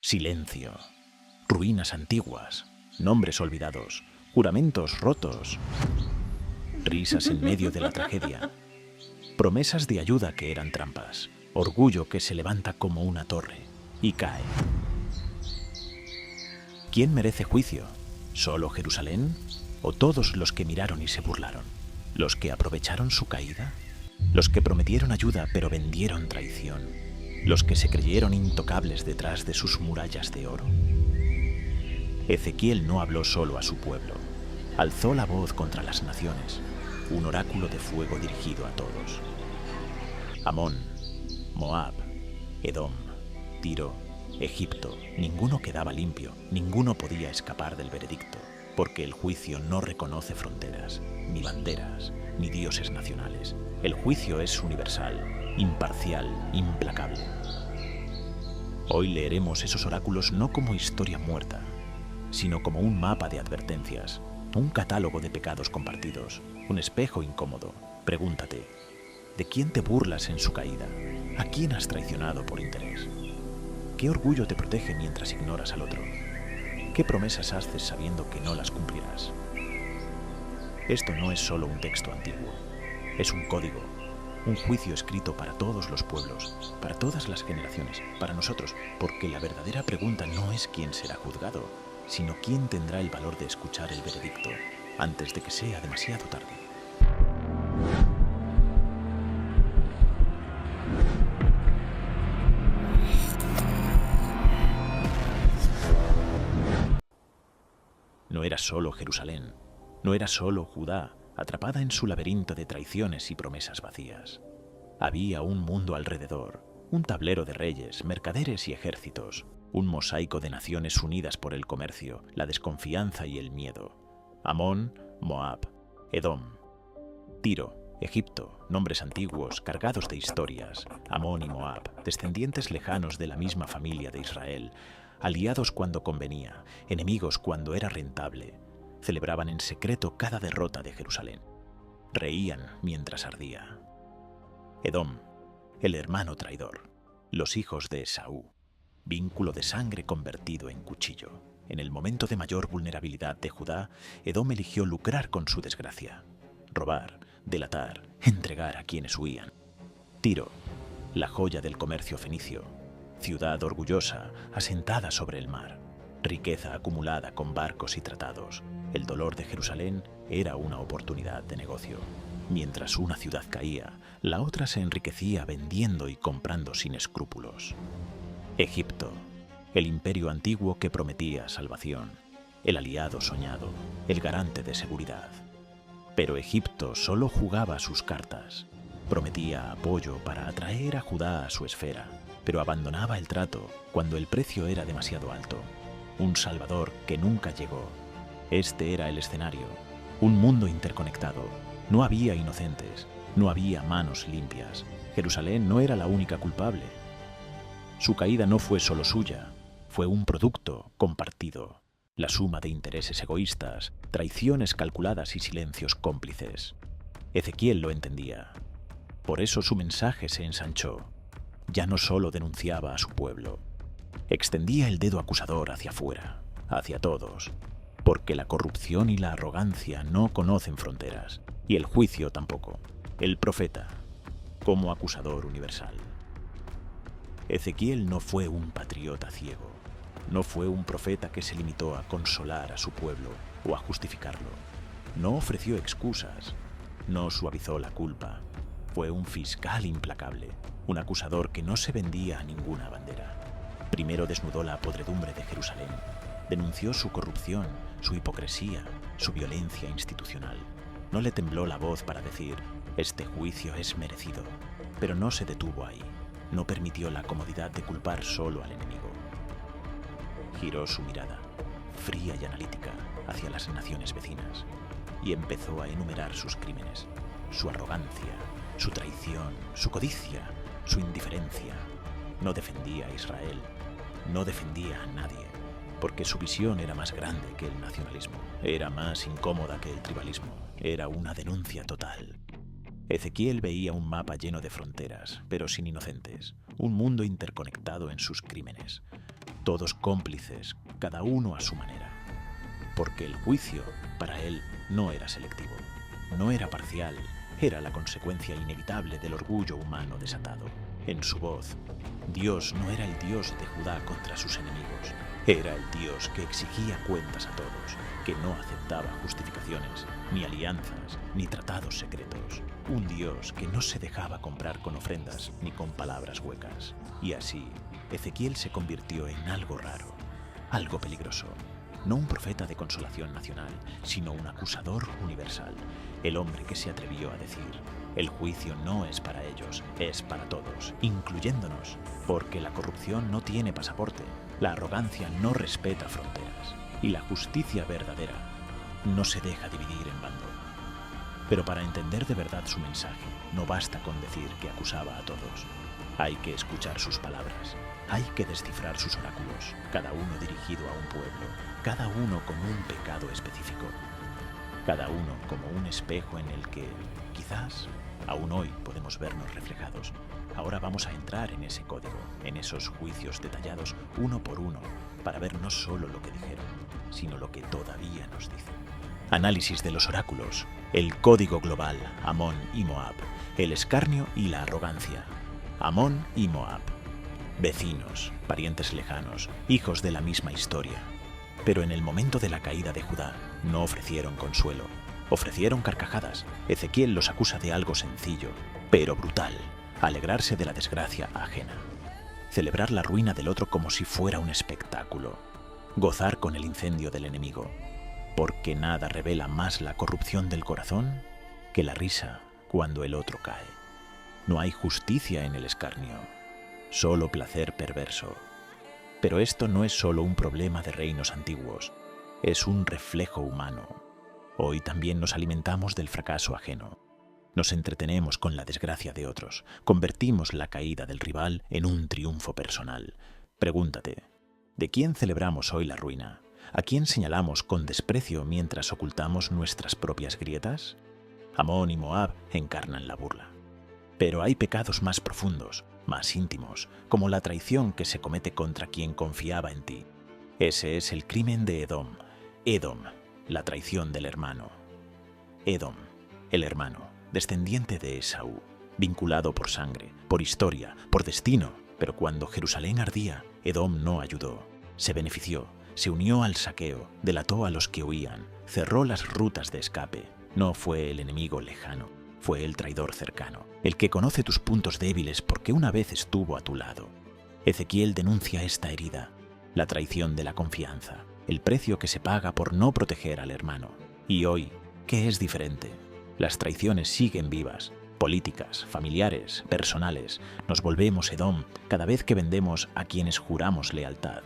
Silencio. Ruinas antiguas. Nombres olvidados. Juramentos rotos. Risas en medio de la tragedia. Promesas de ayuda que eran trampas. Orgullo que se levanta como una torre y cae. ¿Quién merece juicio? ¿Solo Jerusalén? ¿O todos los que miraron y se burlaron? ¿Los que aprovecharon su caída? ¿Los que prometieron ayuda pero vendieron traición? ¿Los que se creyeron intocables detrás de sus murallas de oro? Ezequiel no habló solo a su pueblo. Alzó la voz contra las naciones, un oráculo de fuego dirigido a todos. Amón, Moab, Edom, Tiro, Egipto, ninguno quedaba limpio, ninguno podía escapar del veredicto, porque el juicio no reconoce fronteras, ni banderas, ni dioses nacionales. El juicio es universal, imparcial, implacable. Hoy leeremos esos oráculos no como historia muerta, sino como un mapa de advertencias, un catálogo de pecados compartidos, un espejo incómodo. Pregúntate, ¿de quién te burlas en su caída? ¿A quién has traicionado por interés? ¿Qué orgullo te protege mientras ignoras al otro? ¿Qué promesas haces sabiendo que no las cumplirás? Esto no es solo un texto antiguo, es un código, un juicio escrito para todos los pueblos, para todas las generaciones, para nosotros, porque la verdadera pregunta no es quién será juzgado, sino quién tendrá el valor de escuchar el veredicto antes de que sea demasiado tarde. No era solo Jerusalén, no era solo Judá, atrapada en su laberinto de traiciones y promesas vacías. Había un mundo alrededor, un tablero de reyes, mercaderes y ejércitos, un mosaico de naciones unidas por el comercio, la desconfianza y el miedo. Amón, Moab, Edom, Tiro, Egipto, nombres antiguos cargados de historias. Amón y Moab, descendientes lejanos de la misma familia de Israel, aliados cuando convenía, enemigos cuando era rentable. Celebraban en secreto cada derrota de Jerusalén. Reían mientras ardía. Edom, el hermano traidor. Los hijos de Esaú. Vínculo de sangre convertido en cuchillo. En el momento de mayor vulnerabilidad de Judá, Edom eligió lucrar con su desgracia. Robar, delatar, entregar a quienes huían. Tiro, la joya del comercio fenicio. Ciudad orgullosa, asentada sobre el mar. Riqueza acumulada con barcos y tratados. El dolor de Jerusalén era una oportunidad de negocio. Mientras una ciudad caía, la otra se enriquecía vendiendo y comprando sin escrúpulos. Egipto, el imperio antiguo que prometía salvación, el aliado soñado, el garante de seguridad. Pero Egipto solo jugaba sus cartas. Prometía apoyo para atraer a Judá a su esfera, pero abandonaba el trato cuando el precio era demasiado alto. Un salvador que nunca llegó. Este era el escenario, un mundo interconectado. No había inocentes, no había manos limpias. Jerusalén no era la única culpable. Su caída no fue solo suya, fue un producto compartido, la suma de intereses egoístas, traiciones calculadas y silencios cómplices. Ezequiel lo entendía. Por eso su mensaje se ensanchó. Ya no solo denunciaba a su pueblo, extendía el dedo acusador hacia afuera, hacia todos, porque la corrupción y la arrogancia no conocen fronteras, y el juicio tampoco. El profeta, como acusador universal. Ezequiel no fue un patriota ciego, no fue un profeta que se limitó a consolar a su pueblo o a justificarlo. No ofreció excusas, no suavizó la culpa. Fue un fiscal implacable, un acusador que no se vendía a ninguna bandera. Primero desnudó la podredumbre de Jerusalén, denunció su corrupción, su hipocresía, su violencia institucional. No le tembló la voz para decir, este juicio es merecido, pero no se detuvo ahí. No permitió la comodidad de culpar solo al enemigo. Giró su mirada, fría y analítica, hacia las naciones vecinas y empezó a enumerar sus crímenes, su arrogancia, su traición, su codicia, su indiferencia. No defendía a Israel, no defendía a nadie, porque su visión era más grande que el nacionalismo, era más incómoda que el tribalismo, era una denuncia total. Ezequiel veía un mapa lleno de fronteras, pero sin inocentes, un mundo interconectado en sus crímenes. todos cómplices, cada uno a su manera. Porque el juicio, para él, no era selectivo, no era parcial, era la consecuencia inevitable del orgullo humano desatado. En su voz, Dios no era el Dios de Judá contra sus enemigos, era el Dios que exigía cuentas a todos, que no aceptaba justificaciones, ni alianzas, ni tratados secretos. Un Dios que no se dejaba comprar con ofrendas ni con palabras huecas. Y así, Ezequiel se convirtió en algo raro, algo peligroso. No un profeta de consolación nacional, sino un acusador universal. El hombre que se atrevió a decir: el juicio no es para ellos, es para todos, incluyéndonos, porque la corrupción no tiene pasaporte, la arrogancia no respeta fronteras, y la justicia verdadera no se deja dividir en bando. Pero para entender de verdad su mensaje, no basta con decir que acusaba a todos. Hay que escuchar sus palabras, hay que descifrar sus oráculos, cada uno dirigido a un pueblo, cada uno con un pecado específico, cada uno como un espejo en el que, quizás, aún hoy podemos vernos reflejados. Ahora vamos a entrar en ese código, en esos juicios detallados uno por uno, para ver no solo lo que dijeron, sino lo que todavía nos dicen. Análisis de los oráculos, el código global, Amón y Moab, el escarnio y la arrogancia. Amón y Moab, vecinos, parientes lejanos, hijos de la misma historia. Pero en el momento de la caída de Judá, no ofrecieron consuelo, ofrecieron carcajadas. Ezequiel los acusa de algo sencillo, pero brutal: alegrarse de la desgracia ajena, celebrar la ruina del otro como si fuera un espectáculo, gozar con el incendio del enemigo, porque nada revela más la corrupción del corazón que la risa cuando el otro cae. No hay justicia en el escarnio, solo placer perverso. Pero esto no es solo un problema de reinos antiguos, es un reflejo humano. Hoy también nos alimentamos del fracaso ajeno. Nos entretenemos con la desgracia de otros, convertimos la caída del rival en un triunfo personal. Pregúntate, ¿de quién celebramos hoy la ruina? ¿A quién señalamos con desprecio mientras ocultamos nuestras propias grietas? Amón y Moab encarnan la burla. Pero hay pecados más profundos, más íntimos, como la traición que se comete contra quien confiaba en ti. Ese es el crimen de Edom. Edom, la traición del hermano. Edom, el hermano, descendiente de Esaú, vinculado por sangre, por historia, por destino. Pero cuando Jerusalén ardía, Edom no ayudó. Se benefició, se unió al saqueo, delató a los que huían, cerró las rutas de escape. No fue el enemigo lejano, fue el traidor cercano, el que conoce tus puntos débiles porque una vez estuvo a tu lado. Ezequiel denuncia esta herida, la traición de la confianza, el precio que se paga por no proteger al hermano. Y hoy, ¿qué es diferente? Las traiciones siguen vivas, políticas, familiares, personales. Nos volvemos Edom cada vez que vendemos a quienes juramos lealtad.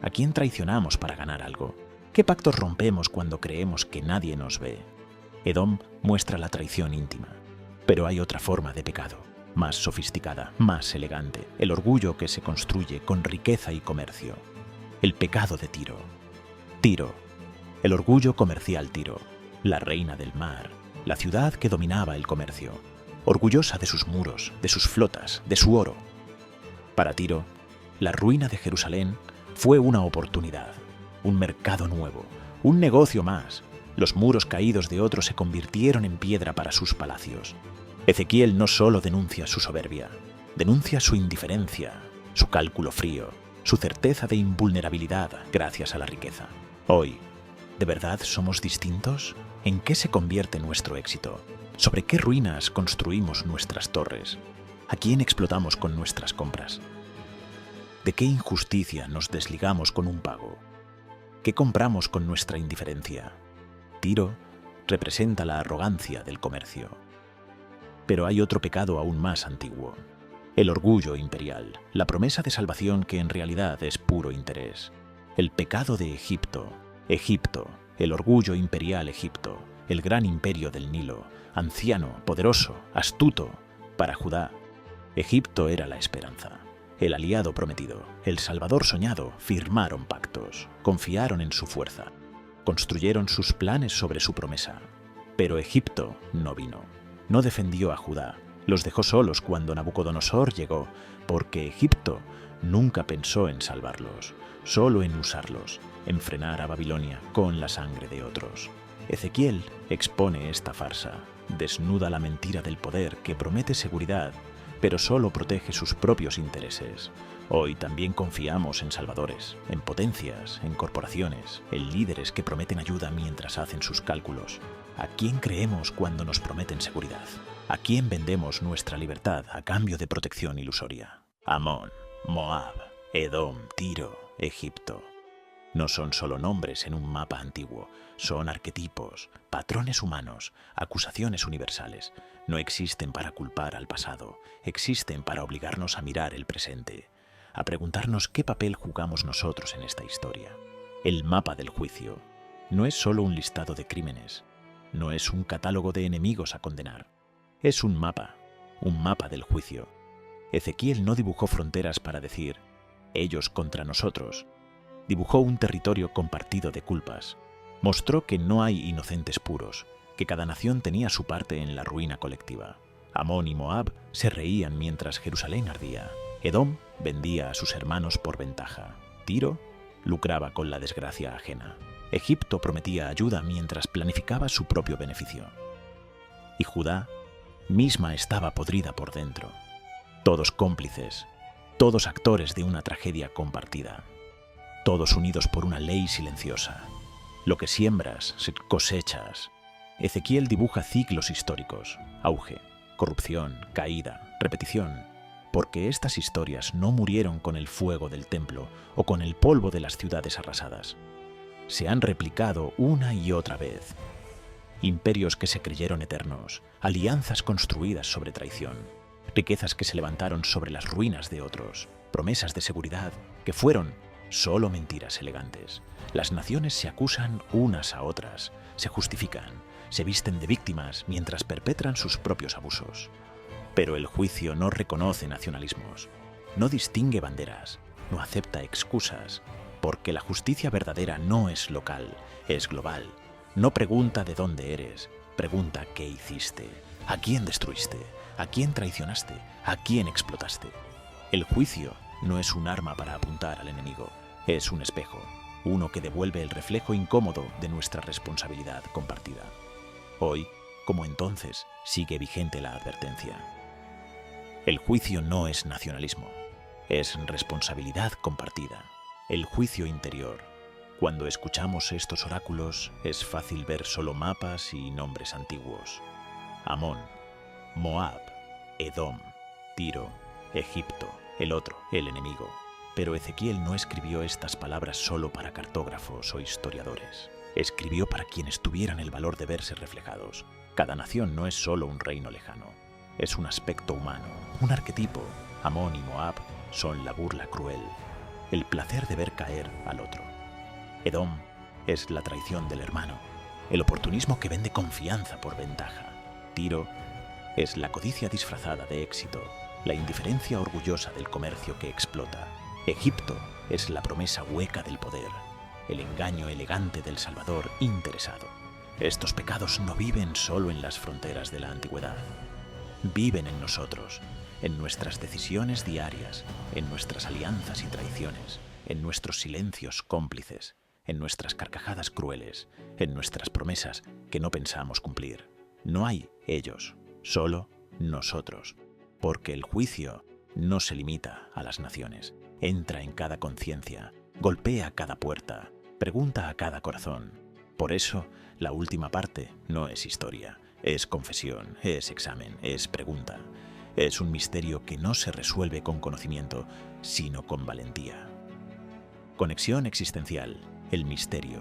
¿A quién traicionamos para ganar algo? ¿Qué pactos rompemos cuando creemos que nadie nos ve? Edom muestra la traición íntima. Pero hay otra forma de pecado, más sofisticada, más elegante, el orgullo que se construye con riqueza y comercio. El pecado de Tiro. Tiro, el orgullo comercial Tiro, la reina del mar, la ciudad que dominaba el comercio, orgullosa de sus muros, de sus flotas, de su oro. Para Tiro, la ruina de Jerusalén fue una oportunidad, un mercado nuevo, un negocio más. Los muros caídos de otros se convirtieron en piedra para sus palacios. Ezequiel no solo denuncia su soberbia, denuncia su indiferencia, su cálculo frío, su certeza de invulnerabilidad gracias a la riqueza. Hoy, ¿de verdad somos distintos? ¿En qué se convierte nuestro éxito? ¿Sobre qué ruinas construimos nuestras torres? ¿A quién explotamos con nuestras compras? ¿De qué injusticia nos desligamos con un pago? ¿Qué compramos con nuestra indiferencia? Tiro representa la arrogancia del comercio. Pero hay otro pecado aún más antiguo: el orgullo imperial, la promesa de salvación que en realidad es puro interés. El pecado de Egipto. Egipto, el orgullo imperial Egipto, el gran imperio del Nilo, anciano, poderoso, astuto. Para Judá, Egipto era la esperanza, el aliado prometido, el salvador soñado. Firmaron pactos, confiaron en su fuerza, construyeron sus planes sobre su promesa. Pero Egipto no vino, no defendió a Judá, los dejó solos cuando Nabucodonosor llegó, porque Egipto nunca pensó en salvarlos, solo en usarlos, en frenar a Babilonia con la sangre de otros. Ezequiel expone esta farsa, desnuda la mentira del poder que promete seguridad, pero solo protege sus propios intereses. Hoy también confiamos en salvadores, en potencias, en corporaciones, en líderes que prometen ayuda mientras hacen sus cálculos. ¿A quién creemos cuando nos prometen seguridad? ¿A quién vendemos nuestra libertad a cambio de protección ilusoria? Amón, Moab, Edom, Tiro, Egipto. No son solo nombres en un mapa antiguo, son arquetipos, patrones humanos, acusaciones universales. No existen para culpar al pasado, existen para obligarnos a mirar el presente, a preguntarnos qué papel jugamos nosotros en esta historia. El mapa del juicio no es solo un listado de crímenes, no es un catálogo de enemigos a condenar, es un mapa del juicio. Ezequiel no dibujó fronteras para decir, ellos contra nosotros. Dibujó un territorio compartido de culpas. Mostró que no hay inocentes puros, que cada nación tenía su parte en la ruina colectiva. Amón y Moab se reían mientras Jerusalén ardía. Edom vendía a sus hermanos por ventaja. Tiro lucraba con la desgracia ajena. Egipto prometía ayuda mientras planificaba su propio beneficio. Y Judá misma estaba podrida por dentro. Todos cómplices, todos actores de una tragedia compartida. Todos unidos por una ley silenciosa. Lo que siembras, cosechas. Ezequiel dibuja ciclos históricos, auge, corrupción, caída, repetición, porque estas historias no murieron con el fuego del templo o con el polvo de las ciudades arrasadas. Se han replicado una y otra vez. Imperios que se creyeron eternos, alianzas construidas sobre traición, riquezas que se levantaron sobre las ruinas de otros, promesas de seguridad que fueron solo mentiras elegantes. Las naciones se acusan unas a otras, se justifican, se visten de víctimas mientras perpetran sus propios abusos. Pero el juicio no reconoce nacionalismos, no distingue banderas, no acepta excusas, porque la justicia verdadera no es local, es global. No pregunta de dónde eres, pregunta qué hiciste, a quién destruiste, a quién traicionaste, a quién explotaste. El juicio no es un arma para apuntar al enemigo, es un espejo, uno que devuelve el reflejo incómodo de nuestra responsabilidad compartida. Hoy, como entonces, sigue vigente la advertencia. El juicio no es nacionalismo, es responsabilidad compartida, el juicio interior. Cuando escuchamos estos oráculos, es fácil ver solo mapas y nombres antiguos. Amón, Moab, Edom, Tiro, Egipto, el otro, el enemigo. Pero Ezequiel no escribió estas palabras solo para cartógrafos o historiadores. Escribió para quienes tuvieran el valor de verse reflejados. Cada nación no es solo un reino lejano, es un aspecto humano, un arquetipo. Amón y Moab son la burla cruel, el placer de ver caer al otro. Edom es la traición del hermano, el oportunismo que vende confianza por ventaja. Tiro es la codicia disfrazada de éxito, la indiferencia orgullosa del comercio que explota. Egipto es la promesa hueca del poder, el engaño elegante del salvador interesado. Estos pecados no viven solo en las fronteras de la antigüedad. Viven en nosotros, en nuestras decisiones diarias, en nuestras alianzas y traiciones, en nuestros silencios cómplices, en nuestras carcajadas crueles, en nuestras promesas que no pensamos cumplir. No hay ellos, solo nosotros, porque el juicio no se limita a las naciones. Entra en cada conciencia, golpea cada puerta, pregunta a cada corazón. Por eso, la última parte no es historia, es confesión, es examen, es pregunta. Es un misterio que no se resuelve con conocimiento, sino con valentía. Conexión existencial, el misterio.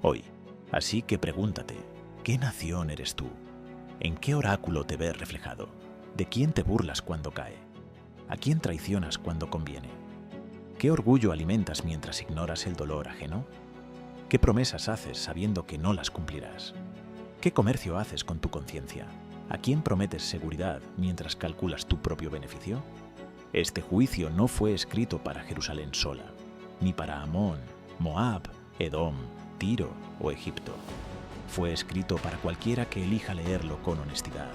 Hoy, así que pregúntate, ¿qué nación eres tú? ¿En qué oráculo te ves reflejado? ¿De quién te burlas cuando cae? ¿A quién traicionas cuando conviene? ¿Qué orgullo alimentas mientras ignoras el dolor ajeno? ¿Qué promesas haces sabiendo que no las cumplirás? ¿Qué comercio haces con tu conciencia? ¿A quién prometes seguridad mientras calculas tu propio beneficio? Este juicio no fue escrito para Jerusalén sola, ni para Amón, Moab, Edom, Tiro o Egipto. Fue escrito para cualquiera que elija leerlo con honestidad.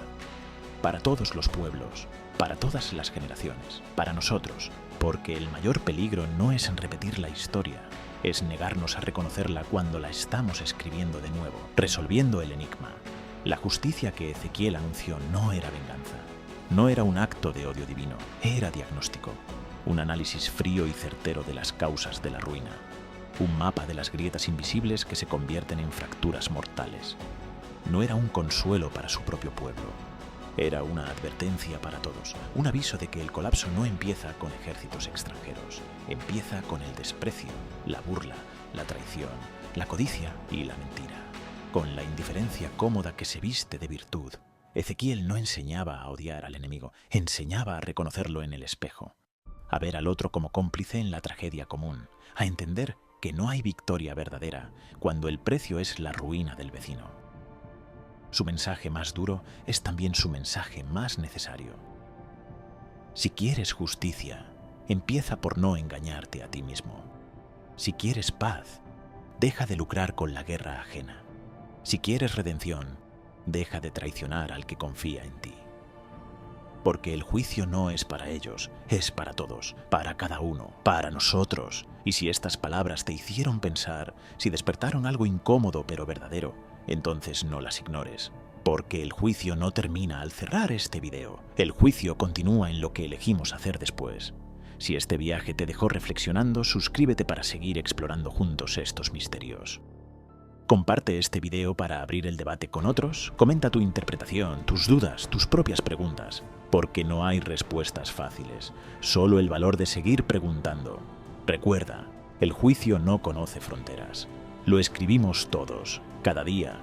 Para todos los pueblos, para todas las generaciones, para nosotros, Porque el mayor peligro no es repetir la historia, es negarnos a reconocerla cuando la estamos escribiendo de nuevo, resolviendo el enigma. La justicia que Ezequiel anunció no era venganza, no era un acto de odio divino, era diagnóstico, un análisis frío y certero de las causas de la ruina, un mapa de las grietas invisibles que se convierten en fracturas mortales. No era un consuelo para su propio pueblo, era una advertencia para todos, un aviso de que el colapso no empieza con ejércitos extranjeros, empieza con el desprecio, la burla, la traición, la codicia y la mentira. Con la indiferencia cómoda que se viste de virtud, Ezequiel no enseñaba a odiar al enemigo, enseñaba a reconocerlo en el espejo, a ver al otro como cómplice en la tragedia común, a entender que no hay victoria verdadera cuando el precio es la ruina del vecino. Su mensaje más duro es también su mensaje más necesario. Si quieres justicia, empieza por no engañarte a ti mismo. Si quieres paz, deja de lucrar con la guerra ajena. Si quieres redención, deja de traicionar al que confía en ti. Porque el juicio no es para ellos, es para todos, para cada uno, para nosotros. Y si estas palabras te hicieron pensar, si despertaron algo incómodo pero verdadero, entonces no las ignores. Porque el juicio no termina al cerrar este video. El juicio continúa en lo que elegimos hacer después. Si este viaje te dejó reflexionando, suscríbete para seguir explorando juntos estos misterios. Comparte este video para abrir el debate con otros, comenta tu interpretación, tus dudas, tus propias preguntas, porque no hay respuestas fáciles, solo el valor de seguir preguntando. Recuerda, el juicio no conoce fronteras. Lo escribimos todos, cada día,